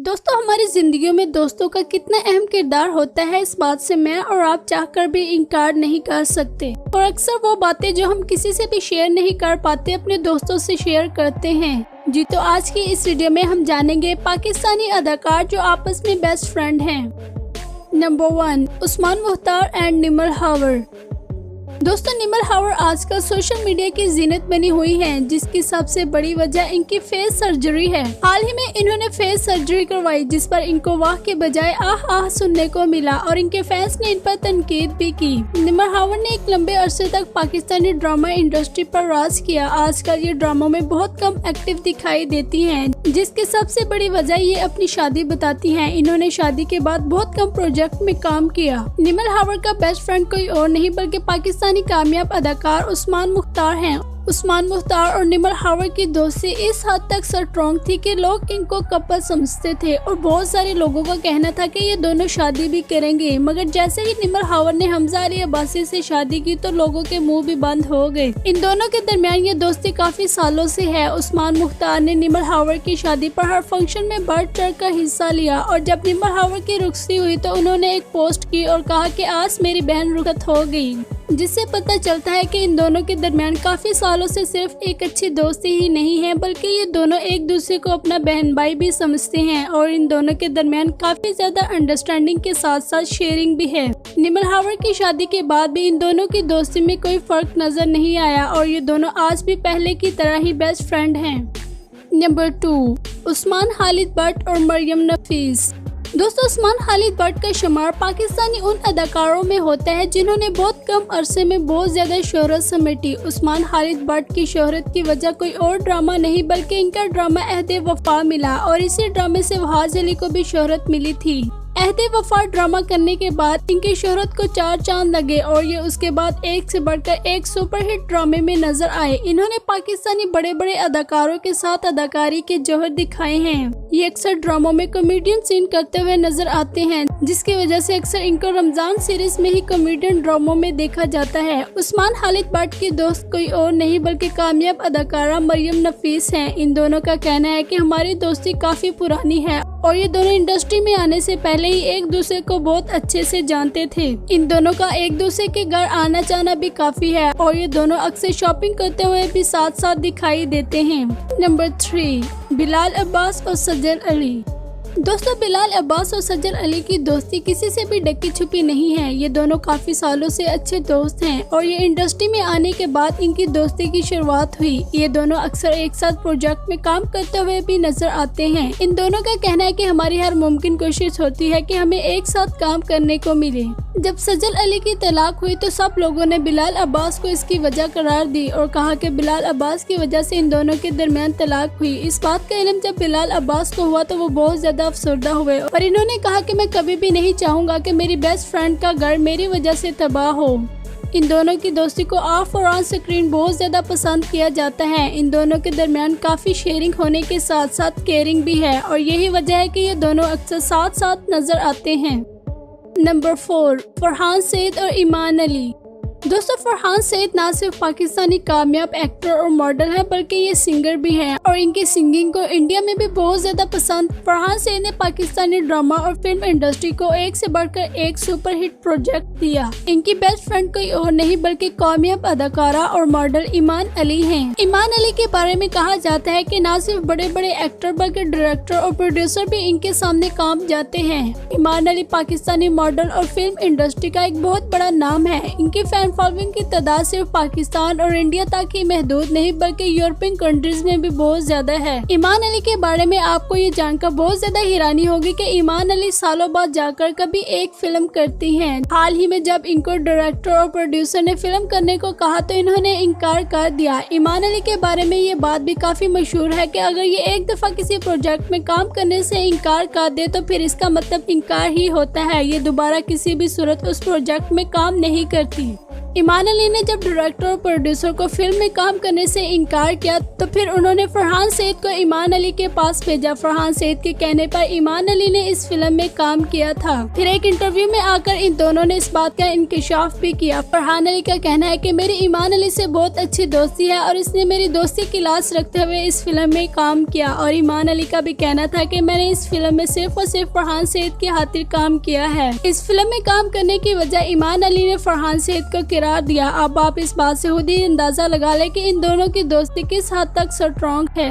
दोस्तों, हमारी जिंदगियों में दोस्तों का कितना अहम किरदार होता है, इस बात से मैं और आप चाहकर भी इनकार नहीं कर सकते। और अक्सर वो बातें जो हम किसी से भी शेयर नहीं कर पाते, अपने दोस्तों से शेयर करते हैं। जी तो आज की इस वीडियो में हम जानेंगे पाकिस्तानी अदाकार जो आपस में बेस्ट फ्रेंड हैं। नंबर 1, उस्मान मुख्तार एंड निमर हावर। दोस्तों, निमर हावर आजकल सोशल मीडिया की जीनत बनी हुई हैं, जिसकी सबसे बड़ी वजह इनकी फेस सर्जरी है। हाल ही में इन्होंने फेस सर्जरी करवाई, जिस पर इनको वाह के बजाय आह आह सुनने को मिला और इनके फैंस ने इन पर तनकीद भी की। निमर हावर ने एक लंबे अरसे तक पाकिस्तानी ड्रामा इंडस्ट्री पर राज किया। आजकल ये ड्रामों में बहुत कम एक्टिव दिखाई देती हैं, जिसकी सबसे बड़ी वजह ये अपनी शादी बताती हैं। इन्होंने शादी के बाद बहुत कम प्रोजेक्ट में काम किया। निमर हावर का बेस्ट फ्रेंड कोई और नहीं बल्कि पाकिस्तानी कामयाब अदाकार उस्मान मुख्तार हैं। उस्मान मुख्तार और निमर हावर की दोस्ती इस हद तक स्ट्रॉन्ग थी कि लोग इनको कपल समझते थे और बहुत सारे लोगों का कहना था कि ये दोनों शादी भी करेंगे। मगर जैसे ही निमर हावर ने हमजा अली अब्बासी से शादी की तो लोगों के मुंह भी बंद हो गए। इन दोनों के दरमियान ये दोस्ती काफी सालों से है। उस्मान मुख्तार ने निमर हावर की शादी पर हर फंक्शन में बढ़ चढ़ कर हिस्सा लिया और जब निमर हावर की रुखसती हुई तो उन्होंने एक पोस्ट की और कहा कि आज मेरी बहन रुखसत हो गई, जिससे पता चलता है कि इन दोनों के दरमियान काफी सालों से सिर्फ एक अच्छी दोस्ती ही नहीं है, बल्कि ये दोनों एक दूसरे को अपना बहन भाई भी समझते हैं और इन दोनों के दरमियान काफी ज्यादा अंडरस्टैंडिंग के साथ साथ शेयरिंग भी है। निमर हावर की शादी के बाद भी इन दोनों की दोस्ती में कोई फर्क नजर नहीं आया और ये दोनों आज भी पहले की तरह ही बेस्ट फ्रेंड हैं। नंबर 2, उस्मान खालिद भट्ट और मरियम नफीस। दोस्तों, उस्मान खालिद भट्ट का शुमार पाकिस्तानी उन अदाकारों में होता है जिन्होंने बहुत कम अरसे में बहुत ज्यादा शोहरत समेटी। उस्मान खालिद भट्ट की शोहरत की वजह कोई और ड्रामा नहीं बल्कि इनका ड्रामा अहदे वफा मिला और इसी ड्रामे से वहाज अली को भी शोहरत मिली थी। अहदे वफा ड्रामा करने के बाद इनकी शोहरत को 4 चांद लगे और ये उसके बाद एक से बढ़कर एक सुपरहिट ड्रामे में नजर आए। इन्होंने पाकिस्तानी बड़े बड़े अदाकारों के साथ अदाकारी के जौहर दिखाए हैं। ये अक्सर ड्रामों में कॉमेडियन सीन करते हुए नजर आते हैं, जिसकी वजह से अक्सर इनको रमजान सीरीज में ही कॉमेडियन ड्रामों में देखा जाता है। उस्मान खालिद भट्ट की दोस्त कोई और नहीं बल्कि कामयाब अदाकारा मरियम नफीस हैं। इन दोनों का कहना है कि हमारी दोस्ती काफी पुरानी है और ये दोनों इंडस्ट्री में आने से पहले ही एक दूसरे को बहुत अच्छे से जानते थे। इन दोनों का एक दूसरे के घर आना जाना भी काफी है और ये दोनों अक्सर शॉपिंग करते हुए भी साथ साथ दिखाई देते हैं। नंबर 3, बिलाल अब्बास और सज्जल अली। दोस्तों, बिलाल अब्बास और सज्जल अली की दोस्ती किसी से भी ढकी छुपी नहीं है। ये दोनों काफी सालों से अच्छे दोस्त हैं और ये इंडस्ट्री में आने के बाद इनकी दोस्ती की शुरुआत हुई। ये दोनों अक्सर एक साथ प्रोजेक्ट में काम करते हुए भी नजर आते हैं। इन दोनों का कहना है कि हमारी हर मुमकिन कोशिश होती है कि हमें एक साथ काम करने को मिले। जब सज्जल अली की तलाक हुई तो सब लोगों ने बिलाल अब्बास को इसकी वजह करार दी और कहा कि बिलाल अब्बास की वजह से इन दोनों के दरमियान तलाक हुई। इस बात का इल्म जब बिलाल अब्बास को हुआ तो वो बहुत ज्यादा अफसरदा हुए और इन्होंने कहा कि मैं कभी भी नहीं चाहूंगा कि मेरी बेस्ट फ्रेंड का घर मेरी वजह से तबाह हो। इन दोनों की दोस्ती को ऑफ और ऑन स्क्रीन बहुत ज्यादा पसंद किया जाता है। इन दोनों के दरमियान काफी शेयरिंग होने के साथ साथ केयरिंग भी है और यही वजह है कि ये दोनों अक्सर साथ साथ नजर आते हैं। नंबर 4, फरहान सईद और ईमान अली। दोस्तों, फरहान सईद ना सिर्फ पाकिस्तानी कामयाब एक्टर और मॉडल है बल्कि ये सिंगर भी हैं और इनकी सिंगिंग को इंडिया में भी बहुत ज्यादा पसंद। फरहान सईद ने पाकिस्तानी ड्रामा और फिल्म इंडस्ट्री को एक से बढ़कर एक सुपरहिट प्रोजेक्ट दिया। इनकी बेस्ट फ्रेंड कोई और नहीं बल्कि कामयाब अदाकारा और मॉडल ईमान अली हैं। ईमान अली के बारे में कहा जाता है कि ना सिर्फ बड़े बड़े एक्टर बल्कि डायरेक्टर और प्रोड्यूसर भी इनके सामने काम जाते हैं। ईमान अली पाकिस्तानी मॉडल और फिल्म इंडस्ट्री का एक बहुत बड़ा नाम है। इनकी फैन फॉलोइंग की तादाद सिर्फ पाकिस्तान और इंडिया तक ही महदूद नहीं बल्कि यूरोपियन कंट्रीज में भी बहुत ज्यादा है। ईमान अली के बारे में आपको ये जानकर बहुत ज्यादा हैरानी होगी कि ईमान अली सालों बाद जाकर कभी एक फिल्म करती हैं। हाल ही में जब इनको डायरेक्टर और प्रोड्यूसर ने फिल्म करने को कहा तो इन्होंने इनकार कर दिया। ईमान अली के बारे में ये बात भी काफी मशहूर है कि अगर ये एक दफा किसी प्रोजेक्ट में काम करने से इनकार कर दे तो फिर इसका मतलब इनकार ही होता है। ये दोबारा किसी भी सूरत उस प्रोजेक्ट में काम नहीं करती। ईमान अली ने जब डायरेक्टर और प्रोड्यूसर को फिल्म में काम करने से इनकार किया तो फिर उन्होंने फरहान सईद को ईमान अली के पास भेजा। फरहान सईद के कहने पर ईमान अली ने इस फिल्म में काम किया था। फिर एक इंटरव्यू में आकर इन दोनों ने इस बात का इंकशाफ भी किया। फरहान अली का कहना है कि मेरी ईमान अली से बहुत अच्छी दोस्ती है और इसने मेरी दोस्ती की लाज रखते हुए इस फिल्म में काम किया। और ईमान अली का भी कहना था कि मैंने इस फिल्म में सिर्फ और सिर्फ फरहान सईद की खातिर काम किया है। इस फिल्म में काम करने की वजह ईमान अली ने फरहान सईद को करार दिया। अब आप इस बात से खुद ही अंदाजा लगा ले कि इन दोनों की दोस्ती किस हद तक स्ट्रॉन्ग है।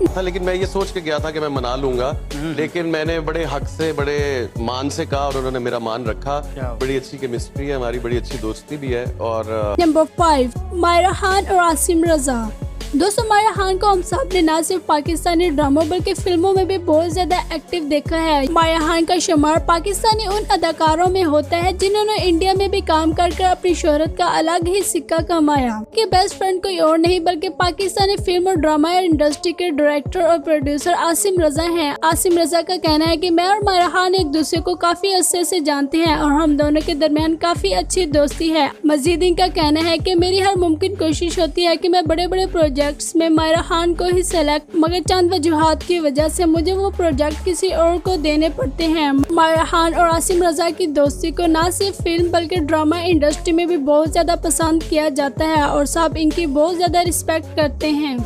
था, लेकिन मैं ये सोच के गया था कि मैं मना लूंगा, लेकिन मैंने बड़े हक से बड़े मान से कहा और उन्होंने मेरा मान रखा। बड़ी अच्छी केमिस्ट्री है हमारी, बड़ी अच्छी दोस्ती भी है। और नंबर 5, मायरा खान और आसिम रजा। दोस्तों, मायरा खान को हम सब ने न सिर्फ पाकिस्तानी ड्रामों बल्कि फिल्मों में भी बहुत ज्यादा एक्टिव देखा है। मायरा खान का शुमार पाकिस्तानी उन अदाकारों में होता है जिन्होंने इंडिया में भी काम कर अपनी शोहरत का अलग ही सिक्का कमाया। कि बेस्ट फ्रेंड कोई और नहीं बल्कि पाकिस्तानी फिल्म और ड्रामा इंडस्ट्री के डायरेक्टर और प्रोड्यूसर आसिम रजा हैं। आसिम रजा का कहना है कि मैं और मायरा खान एक दूसरे को काफी अरसे से जानते हैं और हम दोनों के दरमियान काफी अच्छी दोस्ती है। मजीद इनका कहना है कि मेरी हर मुमकिन कोशिश होती है कि मैं बड़े बड़े प्रोजेक्ट्स में मायरा खान को ही सेलेक्ट, मगर चंद वजूहात की वजह से मुझे वो प्रोजेक्ट किसी और को देने पड़ते हैं। मायरा खान और आसिम रजा की दोस्ती को न सिर्फ फिल्म बल्कि ड्रामा इंडस्ट्री में भी बहुत ज्यादा पसंद किया जाता है और सब इनकी बहुत ज्यादा रिस्पेक्ट करते हैं।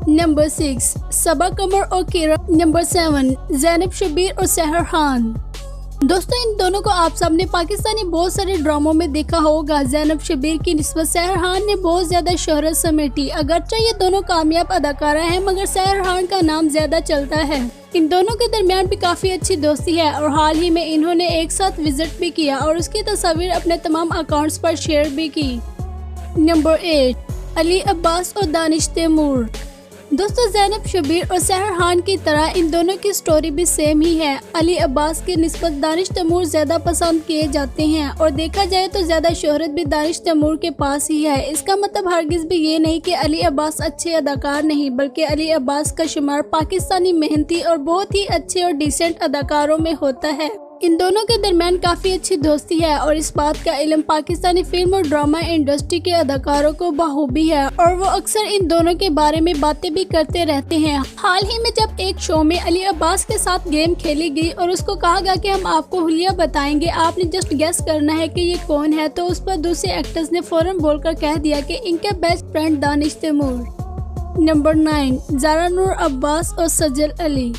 नंबर 6, सबा कमर और किरण। नंबर 7, ज़ैनब शब्बीर और सहर खान। दोस्तों, इन दोनों को आप सबने पाकिस्तानी बहुत सारे ड्रामों में देखा होगा। ज़ैनब शब्बीर की निस्बत सहर खान ने बहुत ज्यादा शोहरत समेटी। अगरचे ये दोनों कामयाब अदाकारा हैं मगर सहर खान का नाम ज्यादा चलता है। इन दोनों के दरमियान भी काफी अच्छी दोस्ती है और हाल ही में इन्होंने एक साथ विजिट भी किया और उसकी तस्वीर अपने तमाम अकाउंट्स पर शेयर भी की। नंबर 8, अली अब्बास और दानिश तैमूर। दोस्तों, ज़ैनब शब्बीर और सहर खान की तरह इन दोनों की स्टोरी भी सेम ही है। अली अब्बास की निस्बत दानिश तैमूर ज्यादा पसंद किए जाते हैं और देखा जाए तो ज्यादा शोहरत भी दानिश तैमूर के पास ही है। इसका मतलब हरगिज भी ये नहीं कि अली अब्बास अच्छे अदाकार नहीं, बल्कि अली अब्बास का शुमार पाकिस्तानी मेहनती और बहुत ही अच्छे और डिसेंट अदाकारों में होता है। इन दोनों के दरमियान काफी अच्छी दोस्ती है और इस बात का इल्म पाकिस्तानी फिल्म और ड्रामा इंडस्ट्री के अदाकारों को बखूबी है और वो अक्सर इन दोनों के बारे में बातें भी करते रहते हैं। हाल ही में जब एक शो में अली अब्बास के साथ गेम खेली गई और उसको कहा गया कि हम आपको हुलिया बताएंगे, आपने जस्ट गेस करना है कि ये कौन है, तो उस पर दूसरे एक्टर्स ने फौरन बोलकर कह दिया कि इनके best friend Danish Taimur. Number 9, Zara Noor Abbas और सजल अली।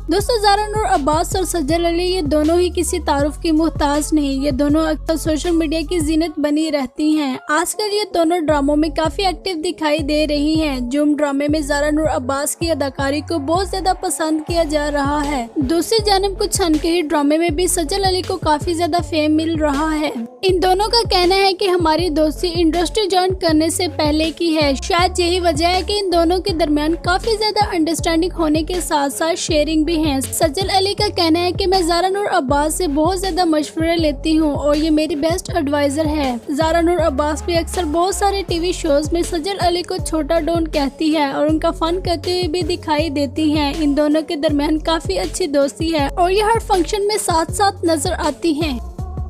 दोस्तों, ज़ारा नूर अब्बास और सजल अली ये दोनों ही किसी तारुफ की मुहताज नहीं। ये दोनों अक्सर सोशल मीडिया की जीनत बनी रहती हैं। आजकल ये दोनों ड्रामों में काफी एक्टिव दिखाई दे रही हैं। जुम ड्रामे में ज़ारा नूर अब्बास की अदाकारी को बहुत ज्यादा पसंद किया जा रहा है। दूसरी जानब कुछ हनके ड्रामे में भी सजल अली को काफी ज्यादा फेम मिल रहा है। इन दोनों का कहना है कि हमारी दोस्ती इंडस्ट्री ज्वाइन करने से पहले की है। शायद यही वजह है कि इन दोनों के दरमियान काफी ज्यादा अंडरस्टैंडिंग होने के साथ साथ शेयरिंग हैं। सजल अली का कहना है कि मैं ज़ारा नूर अब्बास से बहुत ज्यादा मशवरे लेती हूँ और ये मेरी बेस्ट एडवाइजर है। ज़ारा नूर अब्बास भी अक्सर बहुत सारे टीवी शोज में सजल अली को छोटा डॉन कहती है और उनका फन करते हुए भी दिखाई देती हैं। इन दोनों के दरमियान काफी अच्छी दोस्ती है और ये हर फंक्शन में साथ साथ नजर आती हैं।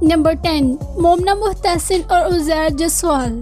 नंबर 10, मोमना मुहतसिन और उज़ैर जसवाल।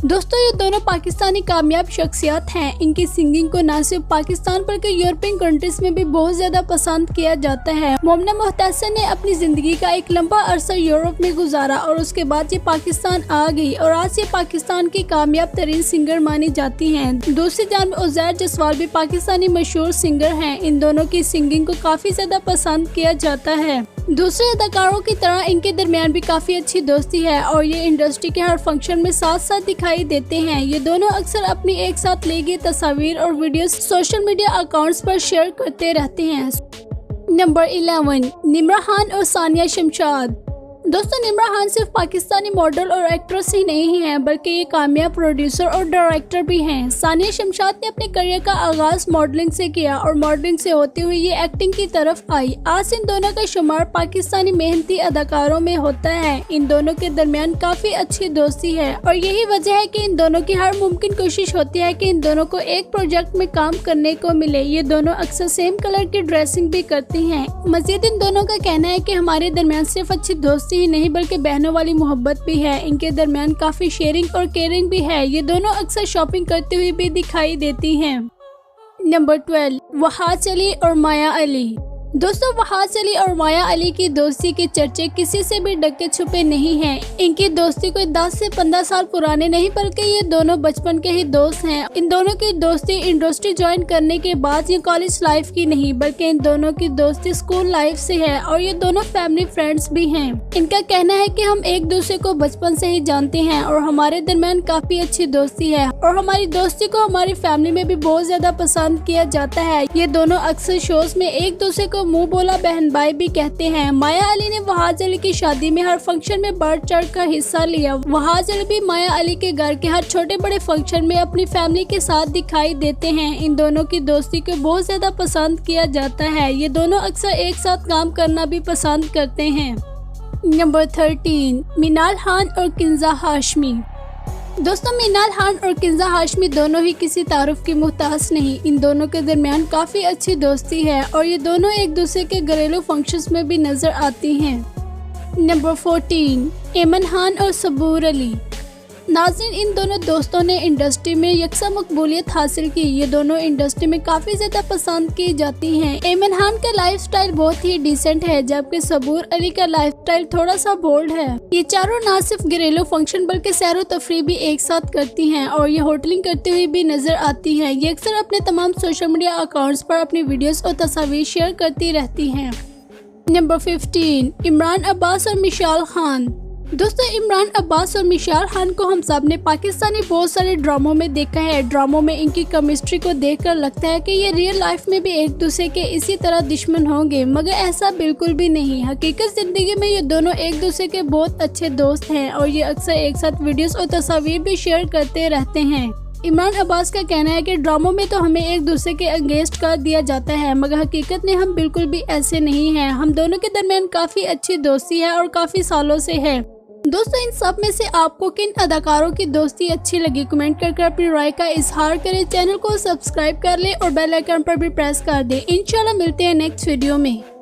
दोस्तों, ये दोनों पाकिस्तानी कामयाब शख्सियत हैं। इनकी सिंगिंग को न सिर्फ पाकिस्तान बल्कि यूरोपियन कंट्रीज में भी बहुत ज्यादा पसंद किया जाता है। मोमना मुहतसिन ने अपनी जिंदगी का एक लंबा अरसा यूरोप में गुजारा और उसके बाद ये पाकिस्तान आ गई और आज ये पाकिस्तान की कामयाब तरीन सिंगर मानी जाती हैं। दूसरी जानब उज़ैर जसवाल भी पाकिस्तानी मशहूर सिंगर हैं। इन दोनों की सिंगिंग को काफी ज्यादा पसंद किया जाता है। दूसरे अदाकारों की तरह इनके दरमियान भी काफी अच्छी दोस्ती है और ये इंडस्ट्री के हर फंक्शन में साथ साथ दिखाई देते हैं। ये दोनों अक्सर अपनी एक साथ ली गई तस्वीर और वीडियो सोशल मीडिया अकाउंट्स पर शेयर करते रहते हैं। नंबर 11, निम्रा खान और सानिया शमशाद। दोस्तों, निम्रा खान सिर्फ पाकिस्तानी मॉडल और एक्ट्रेस ही नहीं है बल्कि ये कामयाब प्रोड्यूसर और डायरेक्टर भी हैं। सानिया शमशाद ने अपने करियर का आगाज मॉडलिंग से किया और मॉडलिंग से होते हुए ये एक्टिंग की तरफ आई। आज इन दोनों का शुमार पाकिस्तानी मेहनती अदाकारों में होता है। इन दोनों के दरमियान काफी अच्छी दोस्ती है और यही वजह है कि इन दोनों की हर मुमकिन कोशिश होती है कि इन दोनों को एक प्रोजेक्ट में काम करने को मिले। ये दोनों अक्सर सेम कलर की ड्रेसिंग भी करती हैं। मजीद इन दोनों का कहना है कि हमारे दरमियान सिर्फ अच्छी दोस्ती ही नहीं बल्कि बहनों वाली मोहब्बत भी है। इनके दरमियान काफी शेयरिंग और केयरिंग भी है। ये दोनों अक्सर शॉपिंग करते हुए भी दिखाई देती हैं। नंबर 12, वहाज अली और माया अली। दोस्तों, वहाज अली और माया अली की दोस्ती के चर्चे किसी से भी ढके छुपे नहीं हैं। इनकी दोस्ती कोई 10 से 15 साल पुराने नहीं बल्कि ये दोनों बचपन के ही दोस्त हैं। इन दोनों की दोस्ती इंडस्ट्री ज्वाइन करने के बाद ये कॉलेज लाइफ की नहीं बल्कि इन दोनों की दोस्ती स्कूल लाइफ से है और ये दोनों फैमिली फ्रेंड्स भी हैं। इनका कहना है कि हम एक दूसरे को बचपन से ही जानते हैं और हमारे दरमियान काफी अच्छी दोस्ती है और हमारी दोस्ती को हमारी फैमिली में भी बहुत ज्यादा पसंद किया जाता है। ये दोनों अक्सर शोज में एक दूसरे को मुंह बोला बहन भाई भी कहते हैं। माया अली ने वहाज अली की शादी में हर फंक्शन में बढ़ चढ़ कर हिस्सा लिया। वहाज अली भी माया अली के घर के हर छोटे बड़े फंक्शन में अपनी फैमिली के साथ दिखाई देते हैं। इन दोनों की दोस्ती को बहुत ज्यादा पसंद किया जाता है। ये दोनों अक्सर एक साथ काम करना भी पसंद करते हैं। नंबर 13, मिनाल खान और किंजा हाशमी। दोस्तों, मिनाल खान और किंजा हाशमी दोनों ही किसी तारुफ की मुहताज नहीं। इन दोनों के दरमियान काफी अच्छी दोस्ती है और ये दोनों एक दूसरे के घरेलू फंक्शंस में भी नजर आती हैं। नंबर 14, ऐमन खान और सबूर अली। नाज़रीन, इन दोनों दोस्तों ने इंडस्ट्री में यकसा मकबूलियत हासिल की। ये दोनों इंडस्ट्री में काफी ज्यादा पसंद की जाती हैं। ऐमन खान का लाइफस्टाइल बहुत ही डिसेंट है जबकि सबूर अली का लाइफस्टाइल थोड़ा सा बोल्ड है। ये चारों न सिर्फ घरेलू फंक्शन बल्कि सैर व तफरीह भी एक साथ करती हैं और ये होटलिंग करते हुए भी नजर आती हैं। ये अक्सर अपने तमाम सोशल मीडिया अकाउंट्स पर अपनी वीडियोस और तस्वीर शेयर करती रहती हैं। नंबर 15, इमरान अब्बास और मिशाल खान। दोस्तों, इमरान अब्बास और मिशाल खान को हम सब ने पाकिस्तानी बहुत सारे ड्रामों में देखा है। ड्रामों में इनकी केमिस्ट्री को देखकर लगता है कि ये रियल लाइफ में भी एक दूसरे के इसी तरह दुश्मन होंगे, मगर ऐसा बिल्कुल भी नहीं। हकीकत जिंदगी में ये दोनों एक दूसरे के बहुत अच्छे दोस्त हैं और ये अक्सर एक साथ वीडियोस और तस्वीर भी शेयर करते रहते हैं। इमरान अब्बास का कहना है कि ड्रामों में तो हमें एक दूसरे के अगेंस्ट कर दिया जाता है, मगर हकीकत में हम बिल्कुल भी ऐसे नहीं हैं। हम दोनों के दरमियान काफी अच्छी दोस्ती है और काफी सालों से है। दोस्तों, इन सब में से आपको किन अदाकारों की दोस्ती अच्छी लगी? कमेंट कर अपनी राय का इजहार करें। चैनल को सब्सक्राइब कर ले और बेल आइकन पर भी प्रेस कर दे। इंशाल्लाह मिलते हैं नेक्स्ट वीडियो में।